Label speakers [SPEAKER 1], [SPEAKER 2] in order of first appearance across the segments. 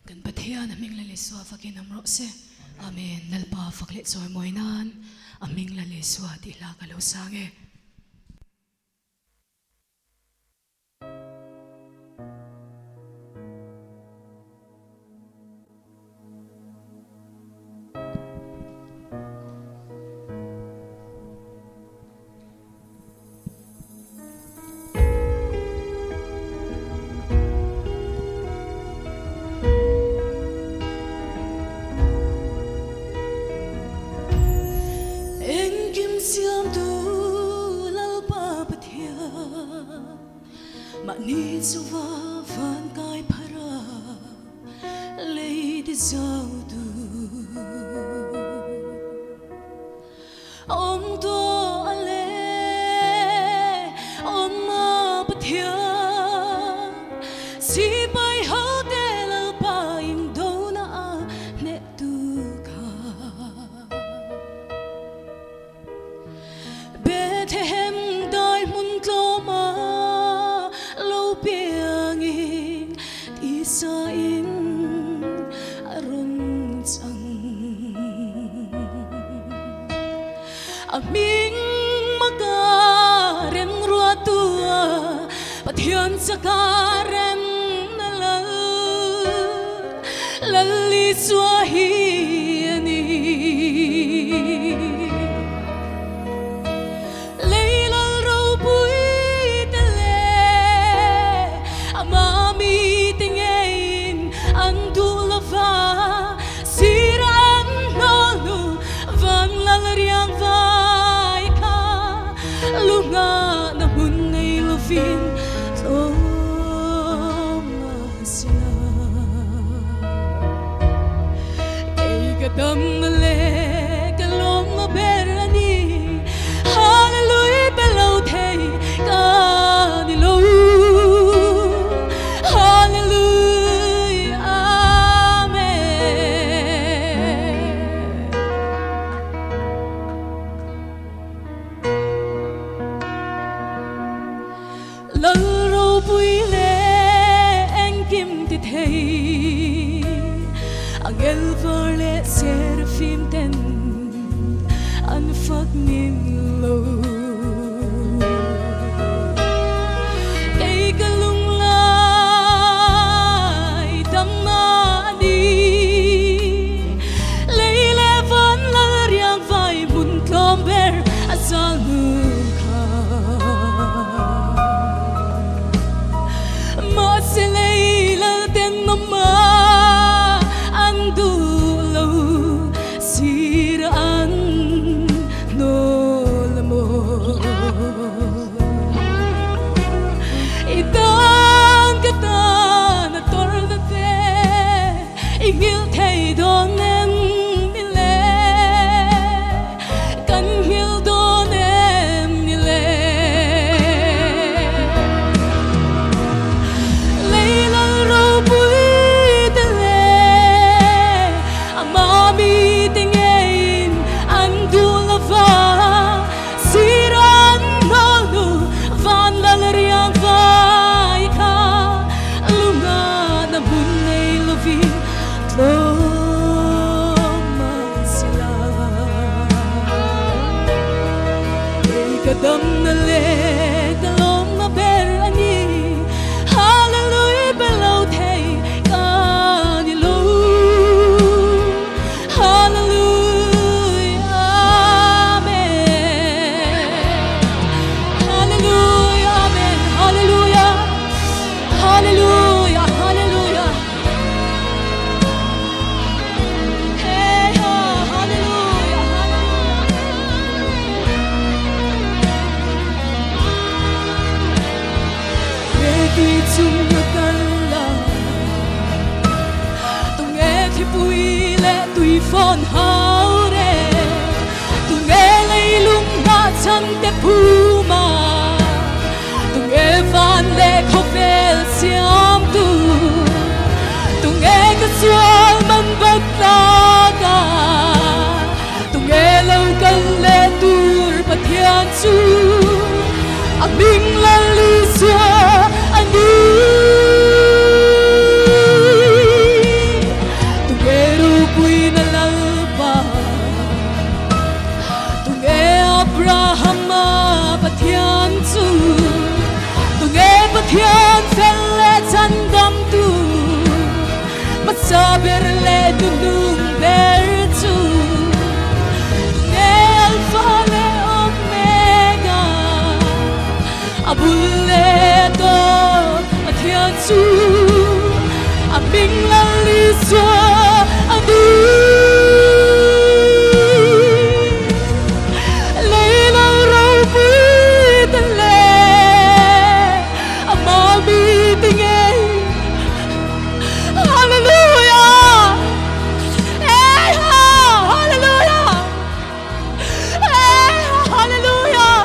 [SPEAKER 1] Kan pathian aming laliswa fakin amro se. Amen. Nalpa faklit soy moinan aming laliswa tila kalaw sange.
[SPEAKER 2] Siam tu lalpa pathia mani suwa van kai phara lady zaudu om to ale om ma pathia si bai ho te lalpa indona ne tu Bethlehem dai mun tloma lo piangin isain aron sang aming magarem ruatua pathian sakarem nalal lali swahini Dam le kalom ma berani hallelujah below thei kanilo hallelujah amen lal ro pui le en kim ti thei angel verle seraphim ten anfak nin lo kay kalung lai damna di leile van lariang vai bun klomber asal mukha maselila ten mama Ingil thay don em ni le kan hil don em ni le leila ro pui te le amami tingain andulava siran nolu van lalariang vai ka lunga na bunay lovin Kadam na le kalom na berani hallelujah below thei kanilo hallelujah amen hallelujah amen hallelujah hallelujah hallelujah hey hallelujah Tuy chung ngược căn lòng tôi nghe thì vui lệ tùy phone hao re tôi nghe lấy lung ngã chân đẹp phu mà tôi nghe van lệ khóc về xiêm tu tôi nghe cái xuân mân bất la cả tôi nghe lâu cần lệ tur bát thiên chu mình là lý do anh đi la liswa adi leila robu tale amami tinge hallelujah hey hallelujah hey hallelujah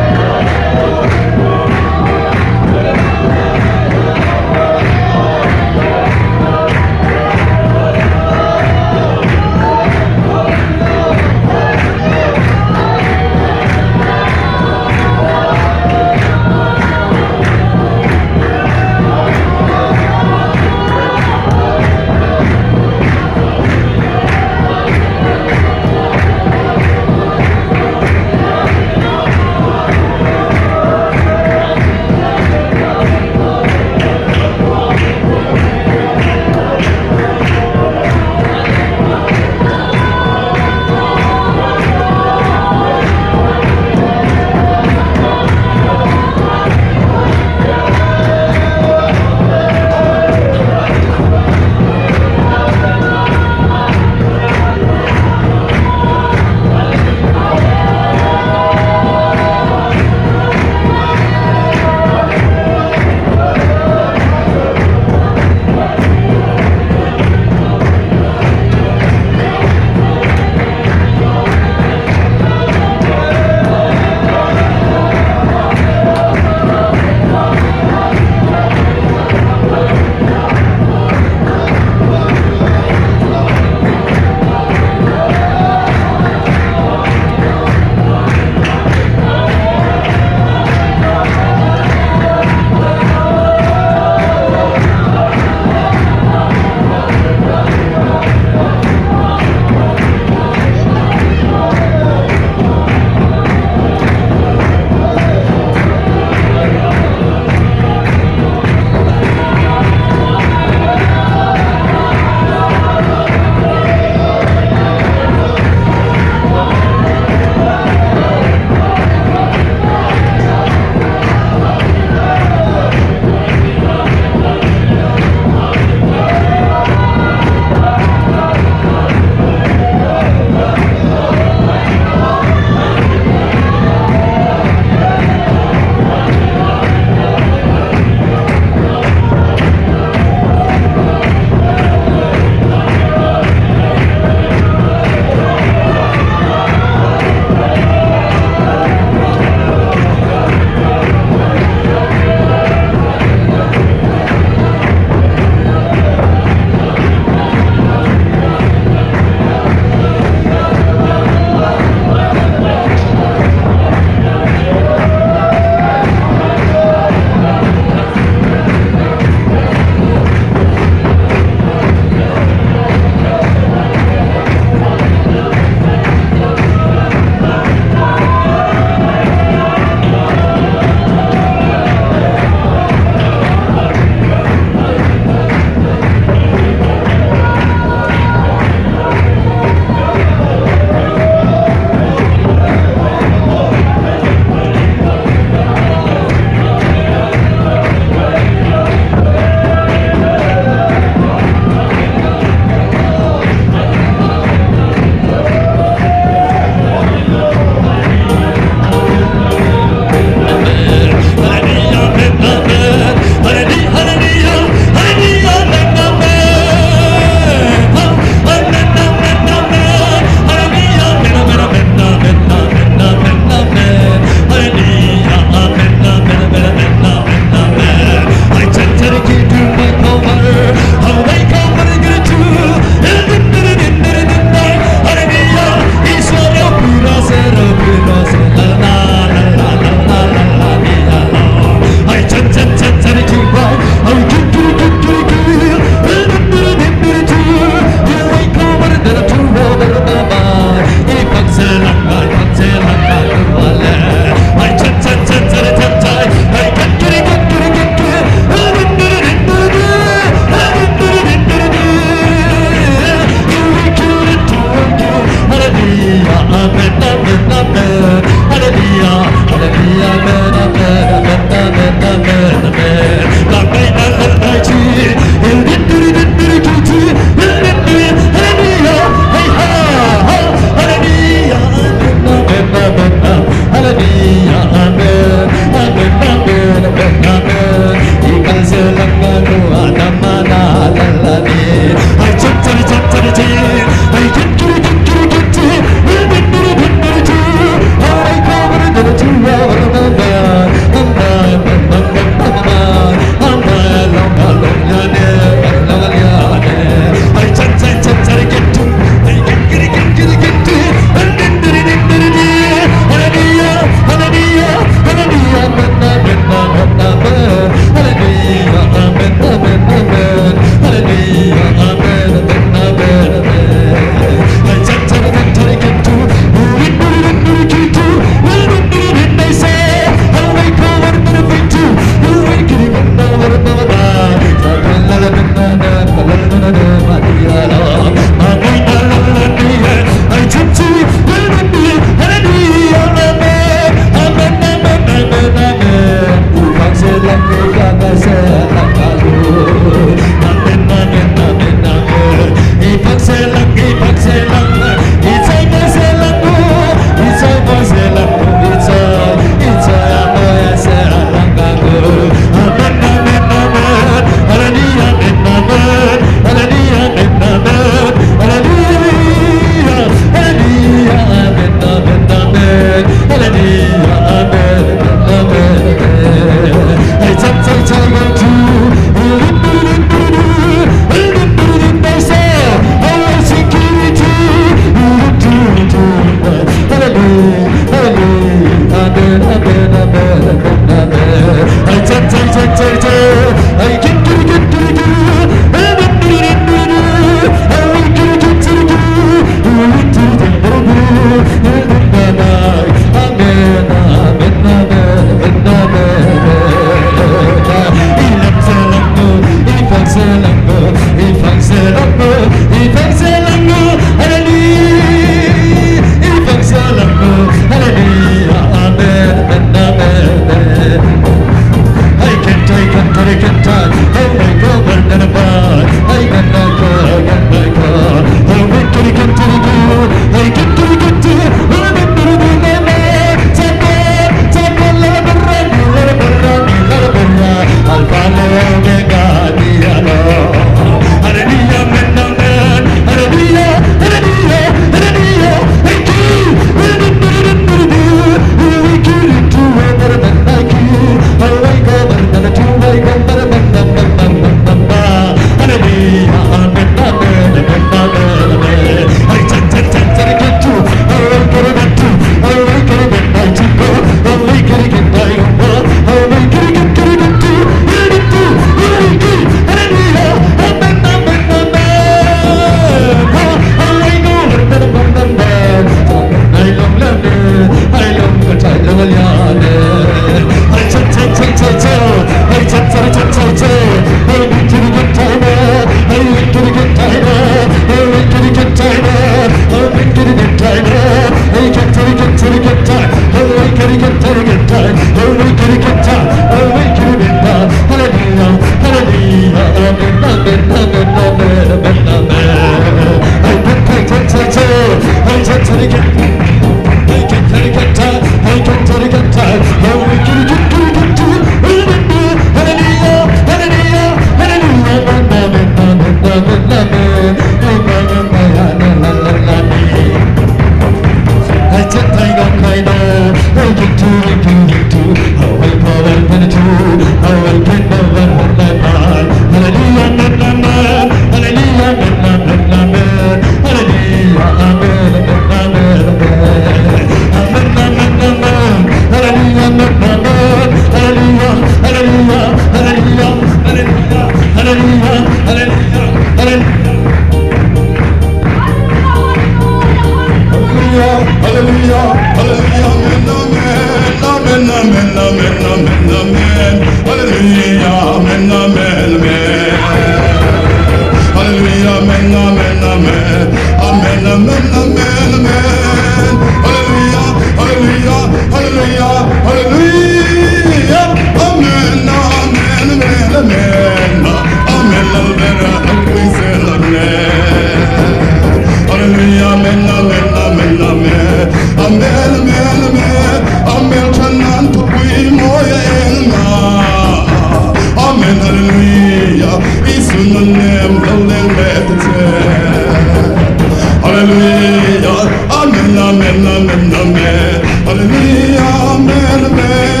[SPEAKER 3] Hallelujah, amen, amen, amen, amen. Hallelujah, amen, amen.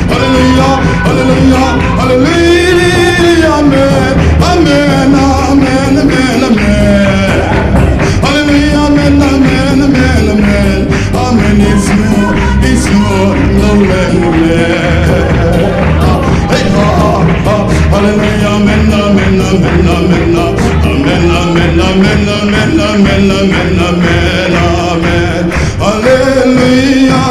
[SPEAKER 3] Hallelujah, hallelujah, hallelujah, amen, amen, amen, amen, amen. Hallelujah, amen, amen, amen, amen. Amen, it's you, amen, amen. Hey, hallelujah, amen, amen, amen, amen, amen, amen, amen, amen, amen, amen, amen, amen. Hallelujah,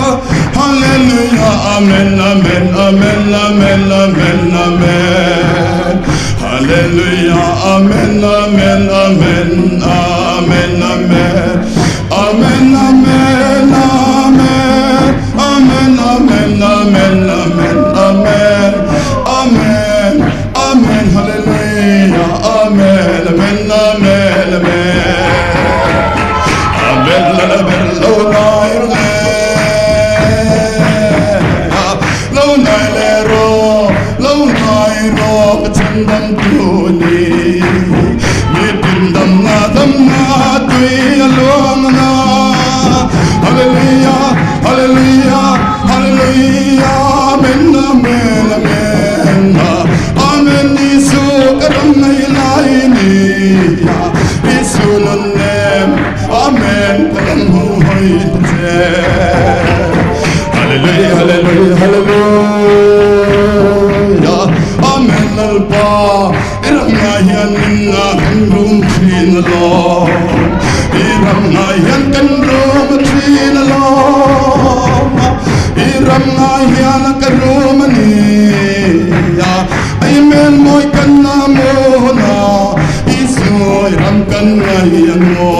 [SPEAKER 3] hallelujah, amen, amen, amen, amen, amen, amen. Hallelujah, amen, amen, amen, amen, amen, amen, amen, amen, amen, amen, amen, amen, amen, amen, amen, hallelujah, amen, amen, amen, amen. Amen, amen, low nailero, katandam tuni, yitindam na tui alona. Hallelujah, hallelujah, hallelujah, amen, amen, amen, amen. Isu kadam na ilaini, Isu nanem, amen, kadam hoy te. Hallelujah, hallelujah, hallelujah, amen. Alpa, irangayan na kandung trinalo, irangayan kandung trinalo, irangayan karumani, amen moy kanamo na, isu iram kangayan mo.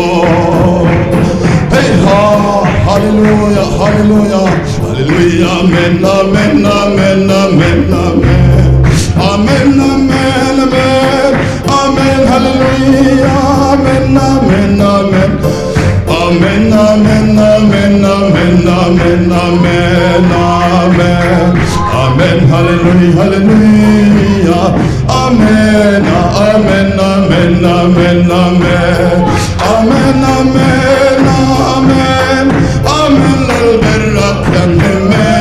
[SPEAKER 3] Hey ha, hallelujah, hallelujah, hallelujah, amen, amen, amen, amen, amen. Amen, amen, amen, amen, hallelujah, amen, amen, amen, amen, amen, amen, amen, amen, amen, amen, amen, hallelujah, hallelujah, amen, amen, amen, amen, amen, amen, amen, amen, amen, alberat yanime,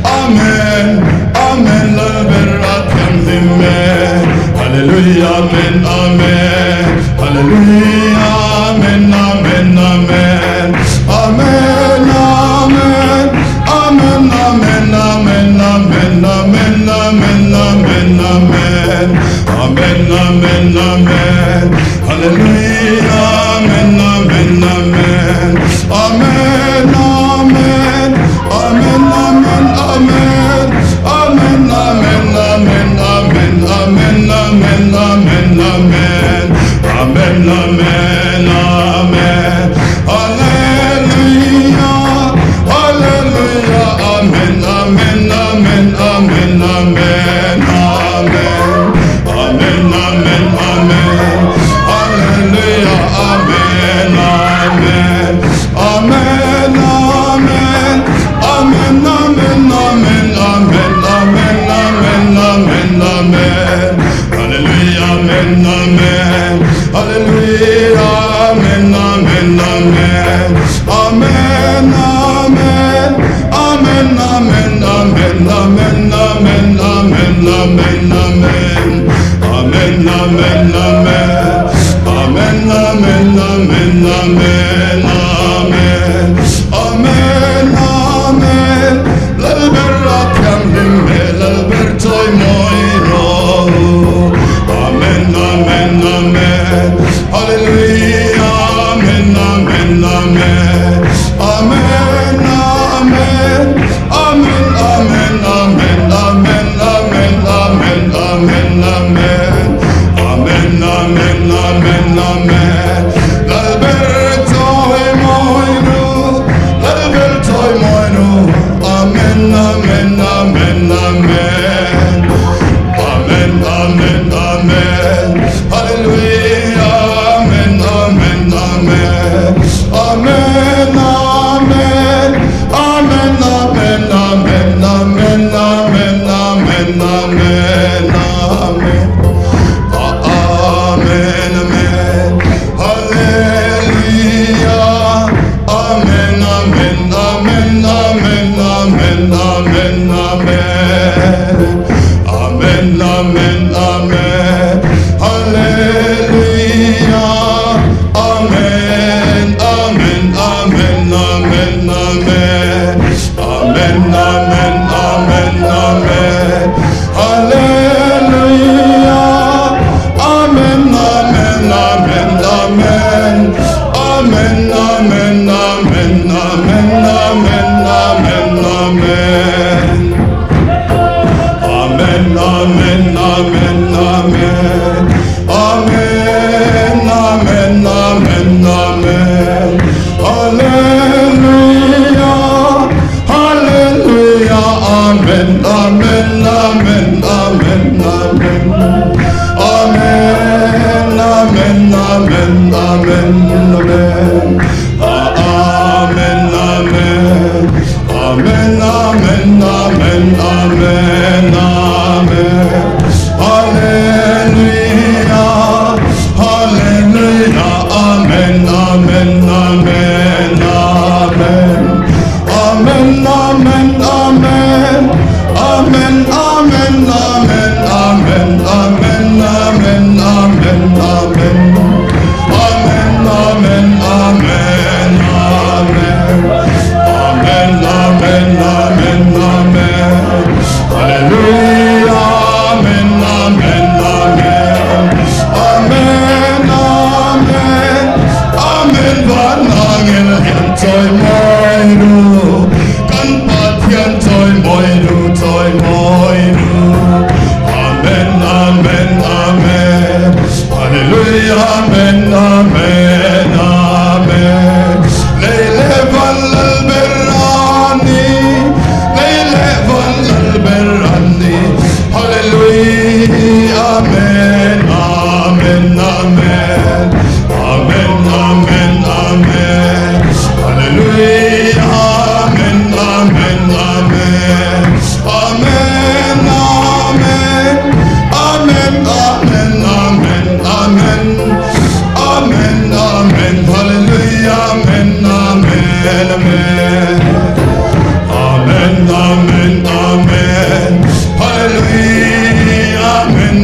[SPEAKER 3] amen, amen, alberat yanime, hallelujah, amen, amen, hallelujah, amen, amen, amen, amen, amen, amen, amen, amen, amen, amen, amen, amen, amen, amen, amen, amen, hallelujah, amen, amen, amen, amen, amen, amen, amen, amen, amen, amen, amen, amen, amen, amen, amen, amen, amen, amen, amen, hallelujah, hallelujah, amen, amen, amen, amen, amen, amen, amen, amen, amen, hallelujah, amen.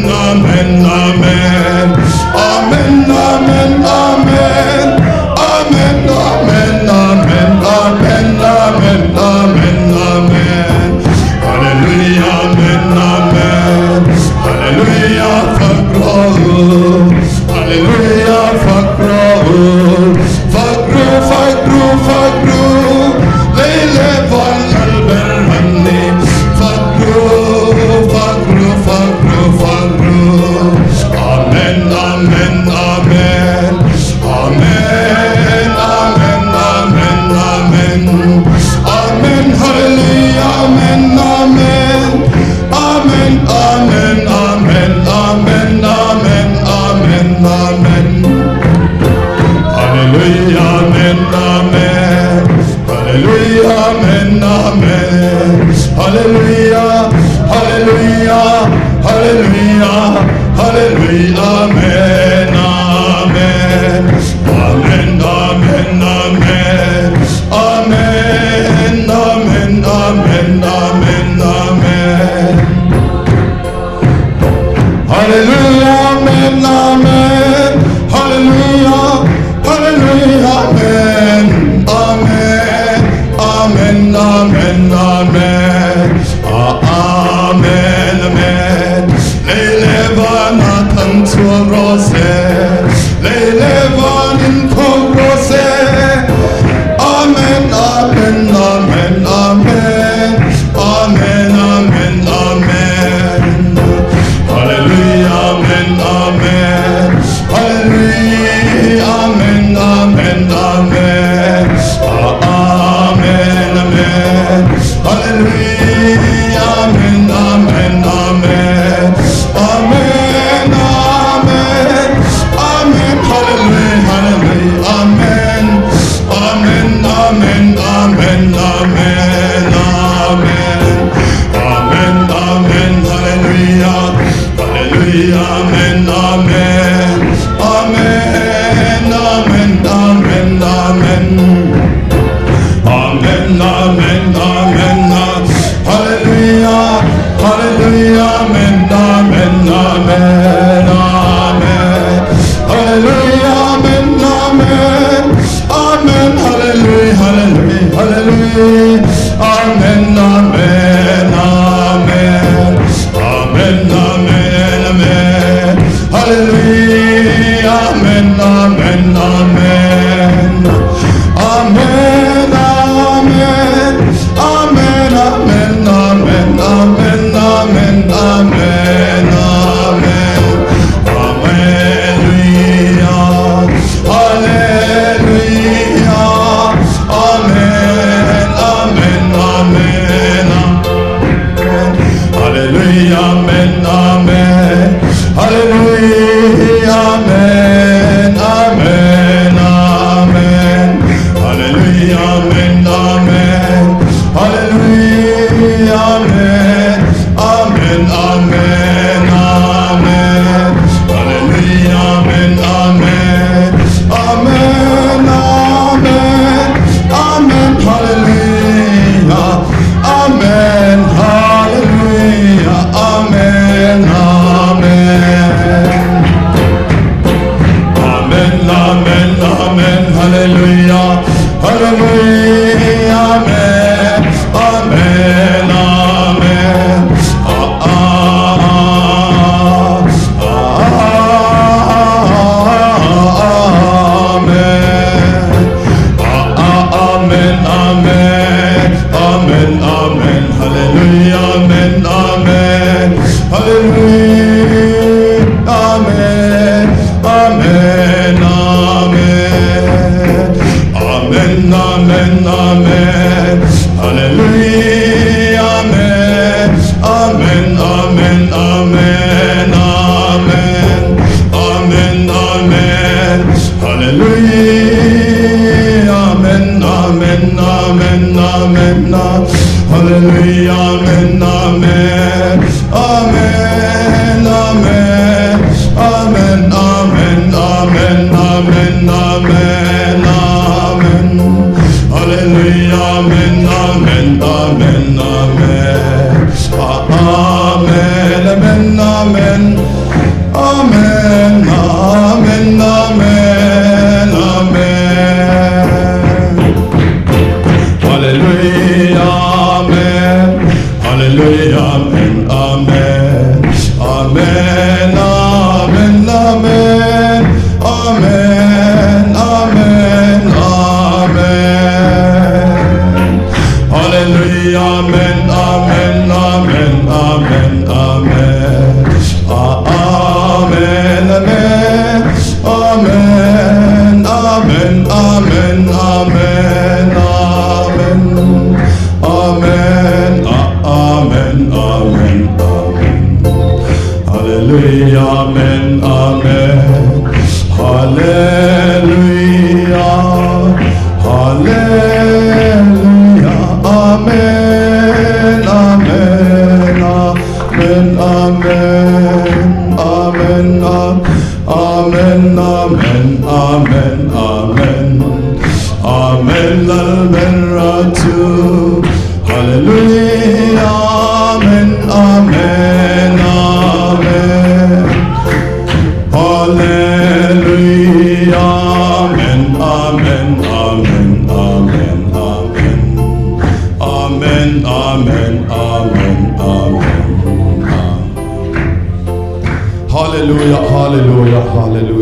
[SPEAKER 3] amen, amen. Amen, amen, amen. Amen, amen, amen, amen, amen, amen, amen. Hallelujah, amen, amen. Hallelujah, fakro. Hallelujah, fakro. Fakro, fakro, fakro. Leile van alberhani. Fakro, fakro, fakro, fakro. Amen, amen, amen. Amen, amen, amen, amen. Amen, hallelujah, amen, amen. Amen, amen, amen, amen, amen, amen, amen. Hallelujah, amen, amen. Hallelujah, amen, amen. Hallelujah, hallelujah, hallelujah, hallelujah, amen, amen. Amen, amen, amen. Amen, amen, amen, amen, amen. Hallelujah, amen, amen. Hallelujah, hallelujah, amen, amen, amen, amen, amen. Amen, amen. Leilevana tantua rose, leilevana in rose. Amen, amen, amen, amen, amen, amen, amen. Hallelujah, amen, amen. Hallelujah, amen, amen, amen. Amen, amen. Hallelujah, amen, amen, amen. Amen, amen, amen. Hallelujah, hallelujah, amen. Amen, amen, amen, amen, amen. Amen, amen, hallelujah. Hallelujah, amen, amen. Amen, amen, amen, amen. Amen, amen, amen, hallelujah, hallelujah, amen, amen, amen, amen. Hallelujah, amen, amen, amen, hallelujah, hallelujah, hallelujah. Amen, amen, amen. Amen, amen, amen. Hallelujah, amen, amen, amen. Amen, amen. Amen, amen, amen, amen, amen, amen, amen. Hallelujah. Hallelujah. Amen, amen, amen. Hallelujah, amen, amen. Hallelujah, amen, amen, amen. Hallelujah, amen, amen. Hallelujah, amen, amen, amen, amen. Hallelujah, amen, amen. Amen, amen, amen. Hallelujah, amen, hallelujah, amen, amen. Amen, amen, amen, hallelujah, hallelujah, amen, amen, amen. Amen, amen, amen, amen, hallelujah, amen, amen, hallelujah, amen, amen, amen, amen, amen, amen, hallelujah, amen, amen, amen, amen, amen, amen, amen, hallelujah, amen, amen, amen, amen, hallelujah, amen, amen, amen, amen, amen, amen, amen, amen, amen, amen, hallelujah, amen, amen, amen, amen, amen, amen, amen. Hallelujah, amen, amen. Hallelujah, hallelujah, amen, amen, amen, amen, amen, amen, amen, amen, amen, amen, amen, ratu, hallelujah, amen, amen, amen, hallelujah, amen, amen, amen, amen, amen, amen, amen, amen, amen. Hallelujah, hallelujah, hallelujah.